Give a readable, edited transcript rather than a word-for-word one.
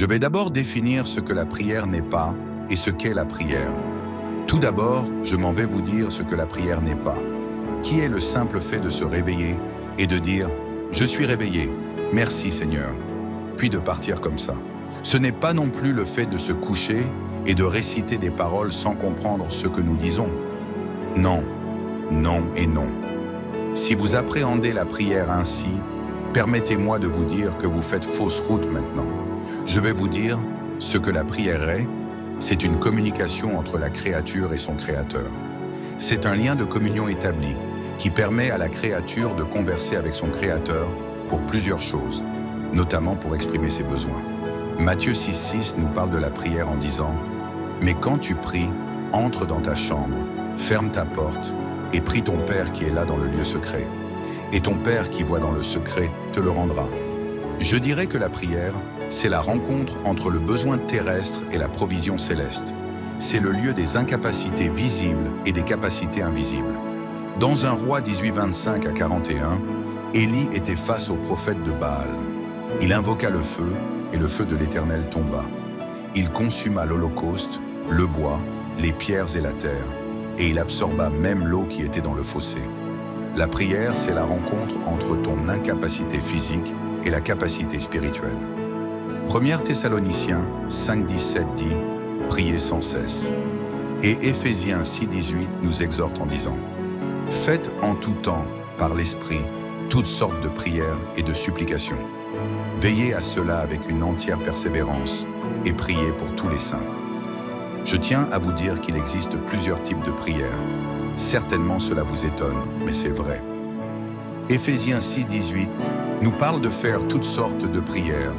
Je vais d'abord définir ce que la prière n'est pas et ce qu'est la prière. Tout d'abord, je m'en vais vous dire ce que la prière n'est pas. Qui est le simple fait de se réveiller et de dire « Je suis réveillé, merci Seigneur », puis de partir comme ça. Ce n'est pas non plus le fait de se coucher et de réciter des paroles sans comprendre ce que nous disons. Non, non et non. Si vous appréhendez la prière ainsi, permettez-moi de vous dire que vous faites fausse route maintenant. Je vais vous dire ce que la prière est. C'est une communication entre la créature et son créateur. C'est un lien de communion établi qui permet à la créature de converser avec son créateur pour plusieurs choses, notamment pour exprimer ses besoins. Matthieu 6,6 nous parle de la prière en disant « Mais quand tu pries, entre dans ta chambre, ferme ta porte et prie ton Père qui est là dans le lieu secret. Et ton Père qui voit dans le secret te le rendra. » Je dirais que la prière, c'est la rencontre entre le besoin terrestre et la provision céleste. C'est le lieu des incapacités visibles et des capacités invisibles. Dans 1 Roi 18, 25-41, Élie était face au prophète de Baal. Il invoqua le feu, et le feu de l'Éternel tomba. Il consuma l'holocauste, le bois, les pierres et la terre, et il absorba même l'eau qui était dans le fossé. La prière, c'est la rencontre entre ton incapacité physique et la capacité spirituelle. 1 Thessaloniciens 5,17 dit « Priez sans cesse ». Et Éphésiens 6,18 nous exhorte en disant « Faites en tout temps, par l'Esprit, toutes sortes de prières et de supplications. Veillez à cela avec une entière persévérance et priez pour tous les saints. » Je tiens à vous dire qu'il existe plusieurs types de prières. Certainement cela vous étonne, mais c'est vrai. Éphésiens 6,18 nous parle de faire toutes sortes de prières